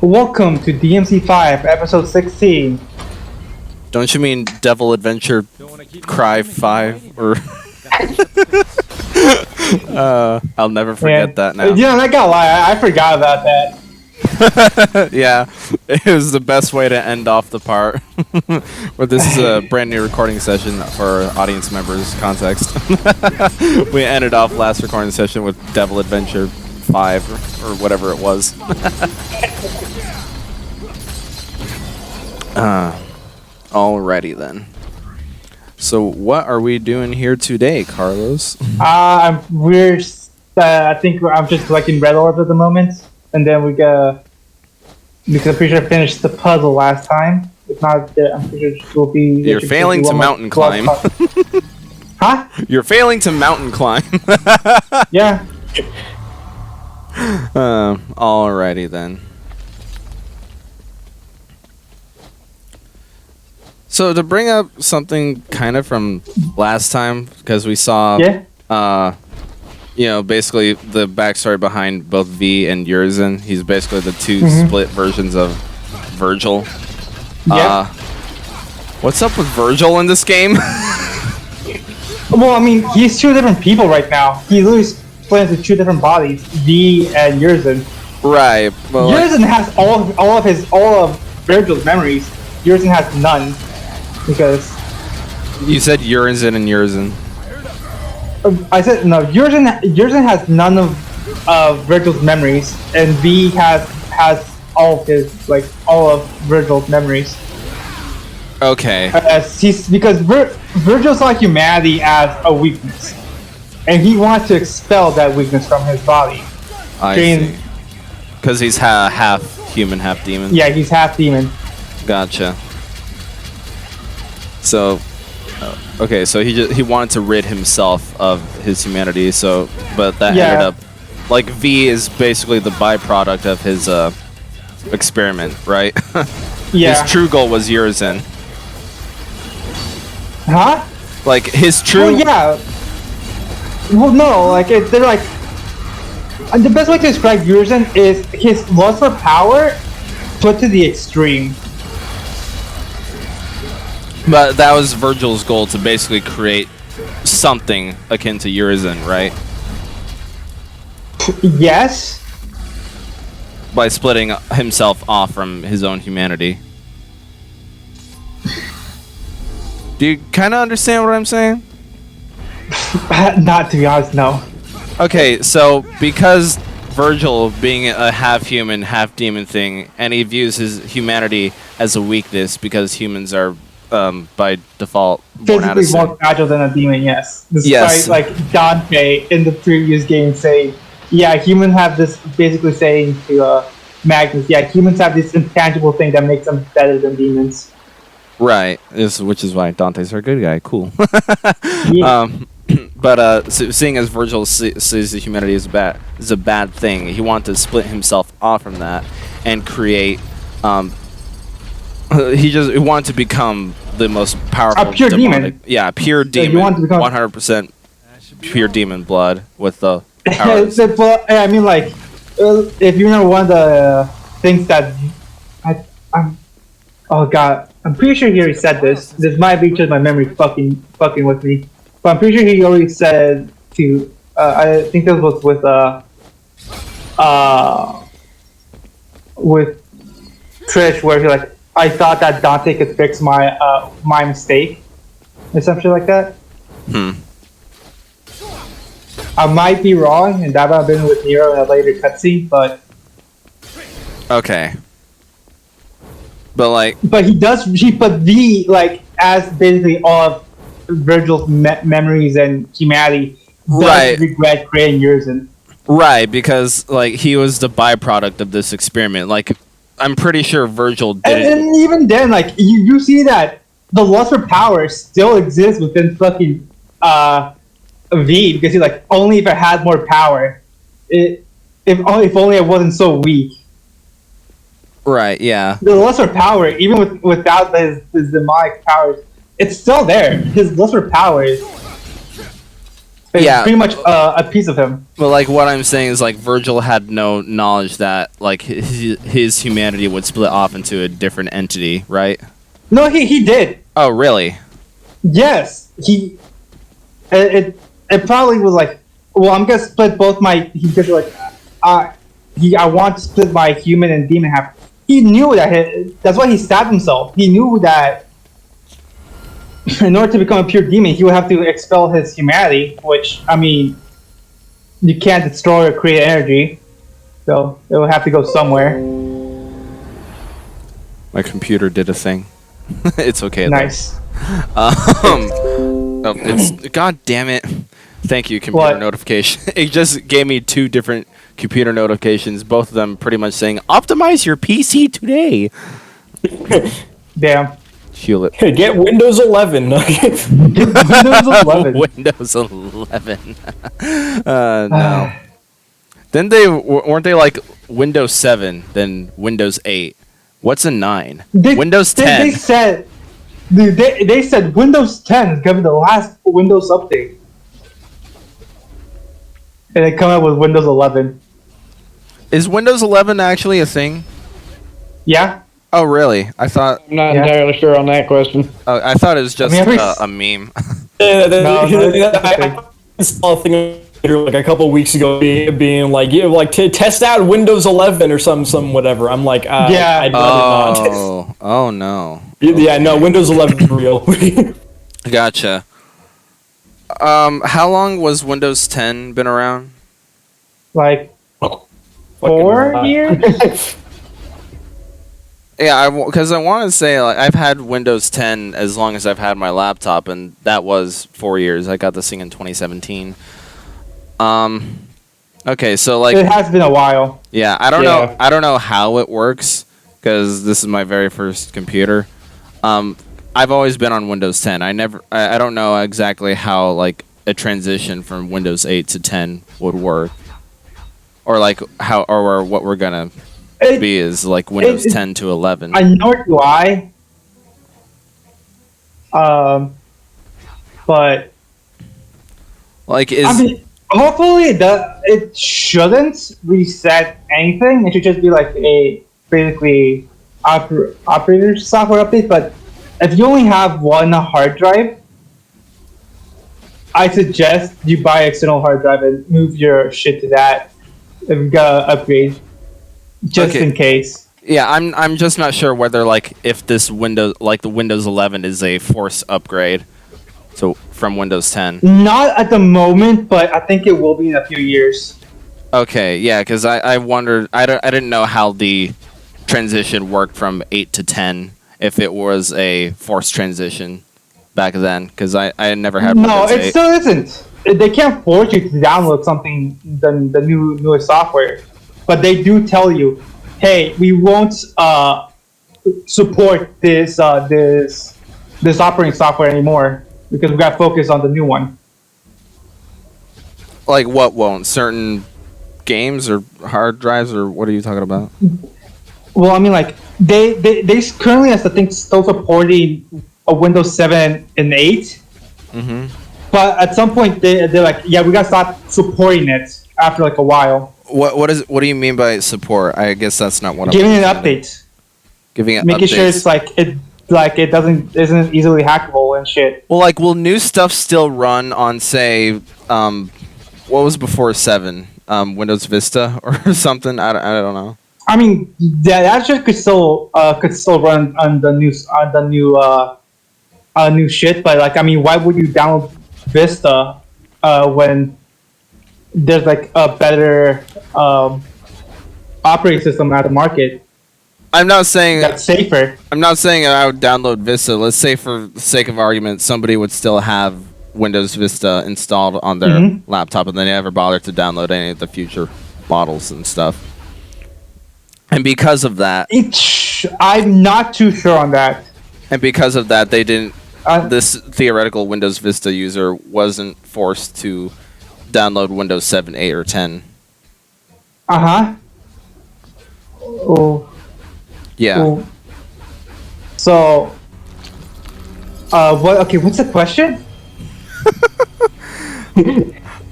Welcome to DMC5, episode 16. Don't you mean Devil Adventure Cry 5 or I'll never forget that now. Yeah, I'm not gonna lie, I forgot about that. Yeah, it was the best way to end off the part. Where this is a brand new recording session for audience members context. We ended off last recording session with Devil Adventure 5 or whatever it was. Alrighty then. So what are we doing here today, Carlos? I think I'm just collecting red orbs at the moment, and then because I'm pretty sure I finished the puzzle last time. If not, I'm pretty sure we'll be. You're failing to mountain climb. Huh? You're failing to mountain climb. Yeah. Alrighty then. So to bring up something kind of from last time, because we saw, basically the backstory behind both V and Urizen. He's basically the two split versions of Virgil. Yeah. What's up with Virgil in this game? Well, I mean, he's two different people right now. He literally split into two different bodies, V and Urizen. Right. Well, Urizen has all of Virgil's memories. Urizen has none. Because you said Urizen and Urizen. I said no. Urizen has none of Virgil's memories, and V has all of Virgil's memories. Okay. Because Virgil saw humanity as a weakness, and he wants to expel that weakness from his body. I see. Because he's half human, half demon. Yeah, he's half demon. Gotcha. So, okay, so he wanted to rid himself of his humanity. So, but that ended up, like, V is basically the byproduct of his experiment, right? Yeah. His true goal was Urizen. Huh? Like his true. Well, yeah. Well, no, like they're like. The best way to describe Urizen is his lust for power put to the extreme. But that was Virgil's goal, to basically create something akin to Urizen, right? Yes. By splitting himself off from his own humanity. Do you kind of understand what I'm saying? Not to be honest, no. Okay, so because Virgil being a half human, half demon thing, and he views his humanity as a weakness because humans are by default born out of physically more fragile than a demon, yes. Despite like Dante in the previous game saying, yeah, humans have this, basically saying to Magnus, yeah, humans have this intangible thing that makes them better than demons. Right, which is why Dante's our good guy. Cool. Yeah. But seeing as Virgil sees the humanity as a bad thing, he wanted to split himself off from that and create. He wanted to become the most powerful. A pure demon. Yeah, pure demon. You want to become 100% pure demon blood with the powers. I mean, like, if you know one of the things that oh god, I'm pretty sure he already said this. This might be just my memory fucking with me, but I'm pretty sure he already said to. I think this was with Trish, where he like, I thought that Dante could fix my mistake, or something like that. I might be wrong, and that might have been with Nero in a later cutscene, but okay. But like, he put V like as basically all of Virgil's memories and humanity. Does regret creating Urizen. Right, because like he was the byproduct of this experiment. Like, I'm pretty sure Virgil didn't. And even then, like you see that the lust for power still exists within fucking V, because he's like, only if I had more power, if only I wasn't so weak. Right. Yeah. The lust for power, even without his demonic powers, it's still there. His lust for power is It's Yeah. pretty much a piece of him. But like what I'm saying is like Virgil had no knowledge that like his humanity would split off into a different entity, right? No, he did. Oh, really? Yes, it probably was like, well, I'm gonna split both my. He's just like, I want to split my human and demon half. He knew that. That's why he stabbed himself. He knew that in order to become a pure demon, he would have to expel his humanity. Which, I mean, you can't destroy or create energy, so it would have to go somewhere. My computer did a thing. It's okay. Nice. Oh, it's god damn it. Thank you, computer What? notification. It just gave me 2 different computer notifications, both of them pretty much saying optimize your PC today. Damn. Hewlett. Get Windows 11. Windows 11. Windows 11. No. Then weren't they like Windows 7, then Windows 8? What's a 9? Windows 10. They said, dude, they said Windows 10 is gonna be the last Windows update, and they come out with Windows 11. Is Windows 11 actually a thing? Yeah. Oh, really? I thought. I'm not Yeah. entirely sure on that question. I thought it was just a meme. I saw a thing like a couple weeks ago being like, yeah, like test out Windows 11 or some whatever. I'm like, Yeah. I'd rather not. Oh no. Yeah, no, Windows 11 is real. Gotcha. How long was Windows 10 been around? Like 4 years. Yeah, because I want to say like I've had Windows 10 as long as I've had my laptop, and that was 4 years. I got this thing in 2017. Okay, so like It has been a while. yeah, I don't know how it works because this is my very first computer. I've always been on Windows 10. I don't know exactly how like a transition from Windows 8 to 10 would work, or like how or what we're gonna be is like Windows 10 to 11. I know why. But Like is I mean, hopefully it shouldn't reset anything. It should just be like a basically operator software update. But if you only have one hard drive, I suggest you buy an external hard drive and move your shit to that. If you gotta upgrade, just Okay. in case. yeah, I'm just not sure whether like if this Windows like the Windows 11 is a forced upgrade. So from Windows 10. Not at the moment, but I think it will be in a few years. Okay, yeah, because I wondered I didn't know how the transition worked from 8 to 10 if it was a forced transition back then because I never had No, Windows it 8. still isn't. They can't force you to download something the newest software, but they do tell you, hey, we won't support this operating software anymore because we got to focus on the new one. Like what won't? Certain games or hard drives or what are you talking about? Well, I mean, like they currently, I think, still supporting a Windows 7 and 8. Mm-hmm. But at some point, they're like, yeah, we gotta stop supporting it after like a while. What do you mean by support? I guess that's not what Giving I'm it an update, giving it making updates. sure it's like it isn't easily hackable and shit. Well, like, will new stuff still run on, say, what was before 7? Windows Vista or something? I don't know. I mean, that shit could still run on the new shit. But like, I mean, why would you download Vista when there's like a better operating system at the market I'm not saying that's safer? I'm not saying I would download Vista. Let's say, for the sake of argument, somebody would still have Windows Vista installed on their laptop, and they never bothered to download any of the future models and stuff. And because of that, I'm not too sure on that. they didn't. This theoretical Windows Vista user wasn't forced to download Windows 7, 8, or 10. Oh. Yeah. Oh. So, what? Okay, what's the question?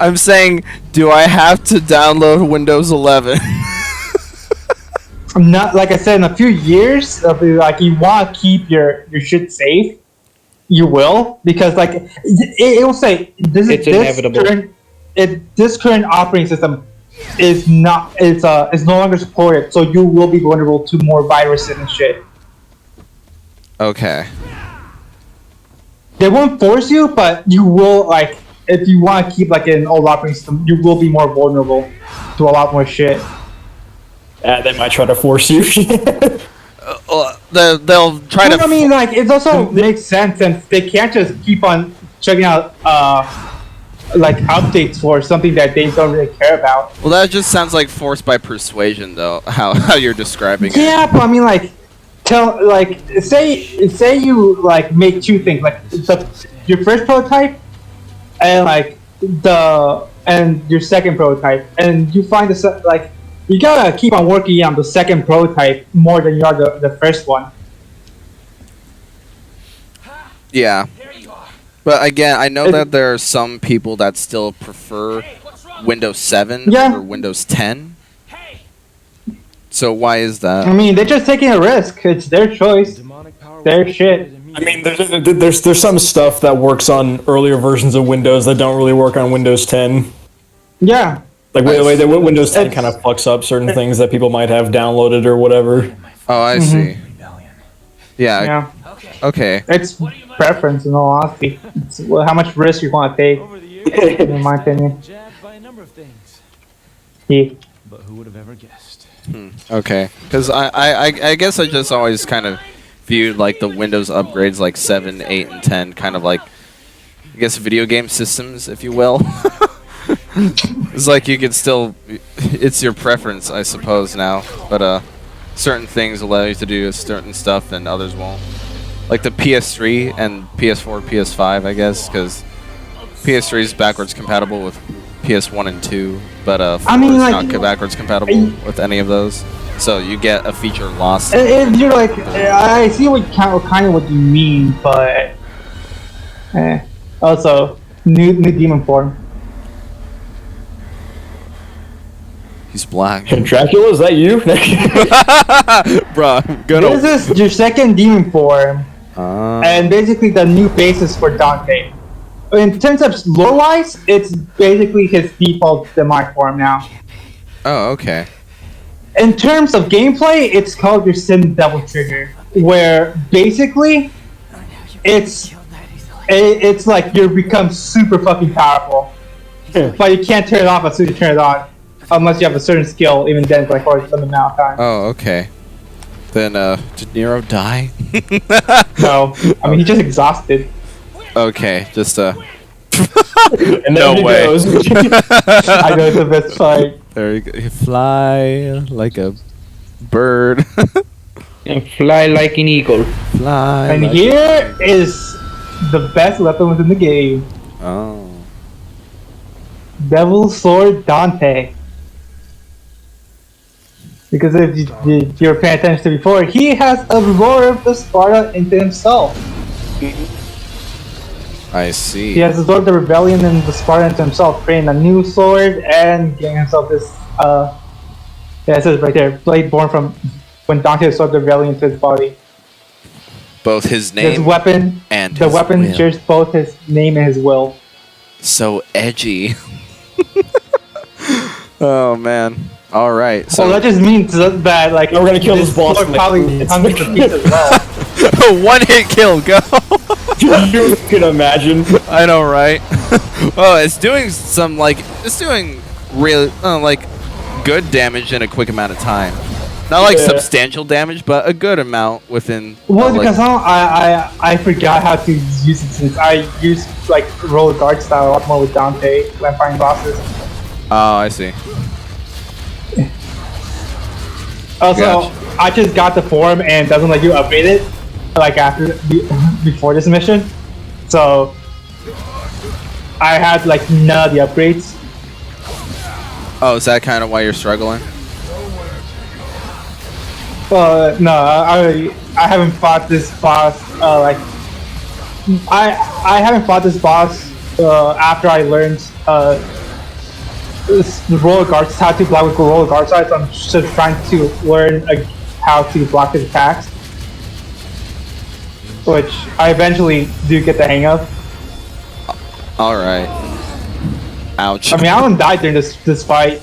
I'm saying, do I have to download Windows 11? I'm not, like I said, in a few years, like you want to keep your shit safe, you will, because like it will say It's inevitable. This current operating system is no longer supported, so you will be vulnerable to more viruses and shit. Okay. They won't force you, but you will, like, if you want to keep like an old operating system, you will be more vulnerable to a lot more shit. They might try to force you. They'll try to. I mean, like, it also makes sense since they can't just keep on checking out like updates for something that they don't really care about. Well, that just sounds like forced by persuasion, though. How you're describing it. Yeah, but I mean, like, say you like make two things, like your first prototype and like your second prototype, and you find like you gotta keep on working on the second prototype more than you are the first one. Yeah. But again, I know that there are some people that still prefer Windows 7 or Windows 10. So why is that? I mean, they're just taking a risk. It's their choice. Their shit. I mean, there's some stuff that works on earlier versions of Windows that don't really work on Windows 10. Yeah. Like the way that Windows 10 kind of fucks up certain things that people might have downloaded or whatever. Oh, I see. Yeah. Okay. It's preference, in all honesty. It's how much risk you want to take, in my opinion. Yeah. But who would have ever guessed? Okay. Because I guess I just always kind of viewed like the Windows upgrades like 7, 8, and 10 kind of like, I guess, video game systems, if you will. It's like you could still, it's your preference, I suppose, now. But certain things allow you to do certain stuff and others won't. Like the PS3 and PS4, PS5, I guess, because PS3 is backwards compatible with PS1 and 2, but 4 is not backwards compatible with any of those. So you get a feature lost. If you're like, I see kind of what you mean, but also new demon form. He's black. Dracula, is that you? Bro, I'm gonna. This is your second demon form, and basically the new basis for Dante. In terms of lore-wise, it's basically his default demonic form now. Oh, okay. In terms of gameplay, it's called your Sin Devil Trigger, where basically it's like you become super fucking powerful, but you can't turn it off as soon as you turn it on, unless you have a certain skill. Even then, like for a limited amount of time. Oh, okay. Then did Nero die? No, I mean he's just exhausted. Okay, just and no way. Goes. I know it's the best fight. There you go. You fly like a bird. And fly like an eagle. Fly. And like here is the best weapon within the game. Oh. Devil Sword Dante. Because if you're paying attention to before, he has absorbed the Sparta into himself. I see. He has absorbed the rebellion and the Sparta into himself, creating a new sword and getting himself this, yeah, it says right there, blade born from when Dante absorbed the rebellion into his body. Both his name His weapon and the his weapon will. shares both his name and his will. So edgy. Oh man. All right. So that just means that like we're gonna kill this boss. Probably hundreds of pieces as well. one hit kill. Go. You can imagine. I know, right? Well, it's doing some it's doing really like good damage in a quick amount of time. Not like substantial damage, but a good amount within. Well, because I forgot how to use it since I use like roll guard style a lot more with Dante when fighting bosses. Oh, I see. Also, Gotcha. I just got the form and doesn't let you upgrade it like before this mission, so I had like none of the upgrades. Oh, is that kind of why you're struggling? No, I haven't fought this boss. I haven't fought this boss after I learned roller guards, how to block with roller guard sides. I'm just trying to learn how to block his attacks, which I eventually do get the hang of. All right. Ouch. I mean, I don't die during this fight.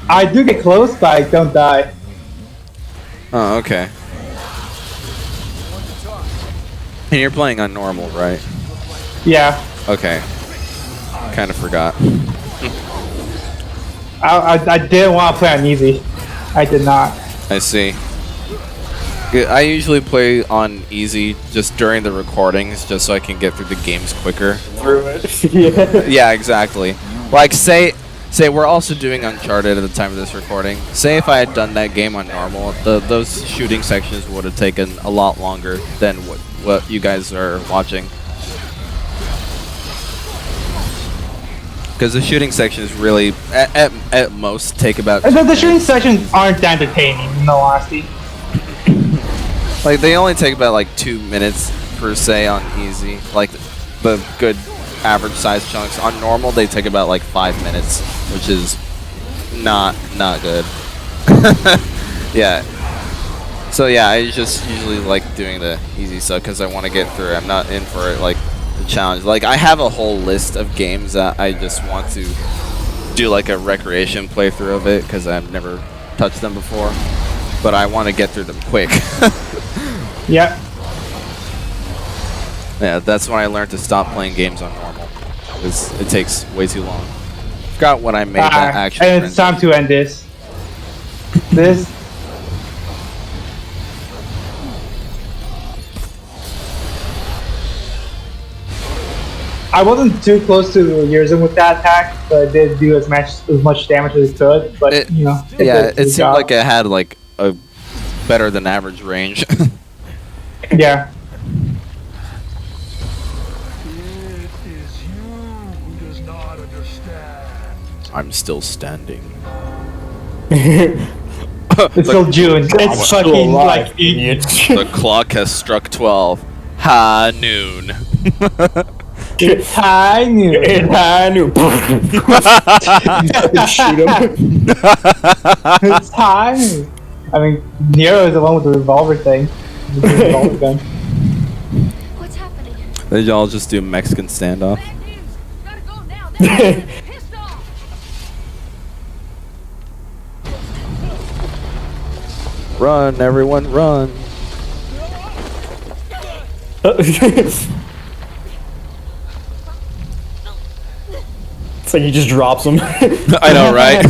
I do get close, but I don't die. Oh, okay. And you're playing on normal, right? Yeah. Okay. Kind of forgot. I didn't want to play on easy. I did not. I see. I usually play on easy just during the recordings, just so I can get through the games quicker. Through it. Yeah. Yeah, exactly. Like, say we're also doing Uncharted at the time of this recording. Say if I had done that game on normal, those shooting sections would have taken a lot longer than what you guys are watching. Because the shooting sections really, at most, take about. The shooting sections aren't that entertaining, in all honesty. Like, they only take about like 2 minutes per se on easy. Like the good average size chunks. On normal, they take about like 5 minutes, which is not good. Yeah. So yeah, I just usually like doing the easy stuff because I want to get through it. I'm not in for it like the challenge. Like, I have a whole list of games that I just want to do like a recreation playthrough of it because I've never touched them before. But I want to get through them quick. Yep. Yeah, that's when I learned to stop playing games on normal. Because it takes way too long. Forgot when I made that action. And it's time to end this. This. I wasn't too close to Yerzin with that attack, but I did do as much damage as it could. But it seemed like it had like a better than average range. Yeah. It is you who does not understand. I'm still standing. It's still June. It's fucking like The clock has struck 12. High noon. it's high noon. It's high noon. Shoot him. It's high noon. I mean, Nero is the one with the revolver thing. With the revolver gun. What's happening? Did y'all just do Mexican standoff? Bad news. Gotta go now. They're pissed off. Run, everyone, run. It's like he just drops him. I know, right?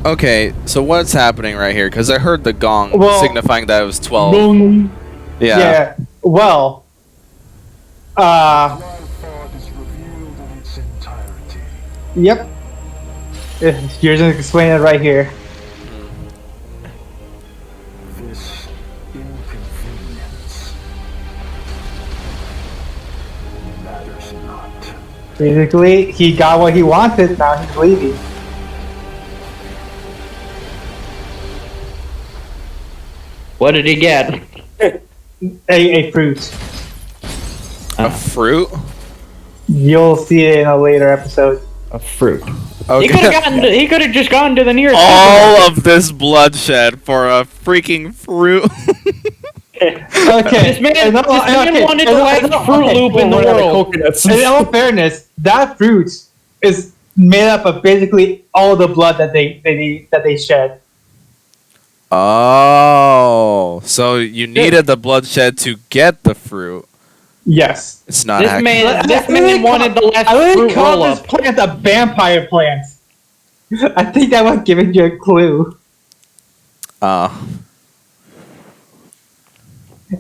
Okay, so what's happening right here? Because I heard the gong signifying that it was 12. Boom. Yeah. Well. Life thought is revealed in its entirety. Yep. You're just explaining it right here. This inconvenience matters not. Basically, he got what he wanted. Now he's leaving. What did he get? A fruit. A fruit? You'll see it in a later episode. A fruit. Okay. He could have just gone to the nearest. All of this bloodshed for a freaking fruit. Okay. This man wanted the last Fruit Loop in the world. In all fairness, that fruit is made up of basically all the blood that they shed. Oh, so you needed the bloodshed to get the fruit. Yes. It's not This man wanted the last I fruit really call roll this up. plant a vampire plant. I think that was giving you a clue.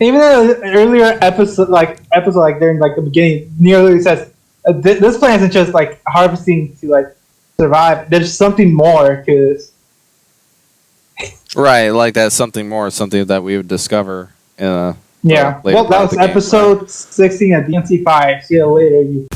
Even though earlier episode during like the beginning, nearly says this plant isn't just like harvesting to like survive. There's something more, because right, like that's something more, something that we would discover in a yeah. later Well, that part of was the game, episode 16 of DMC5. See you later, you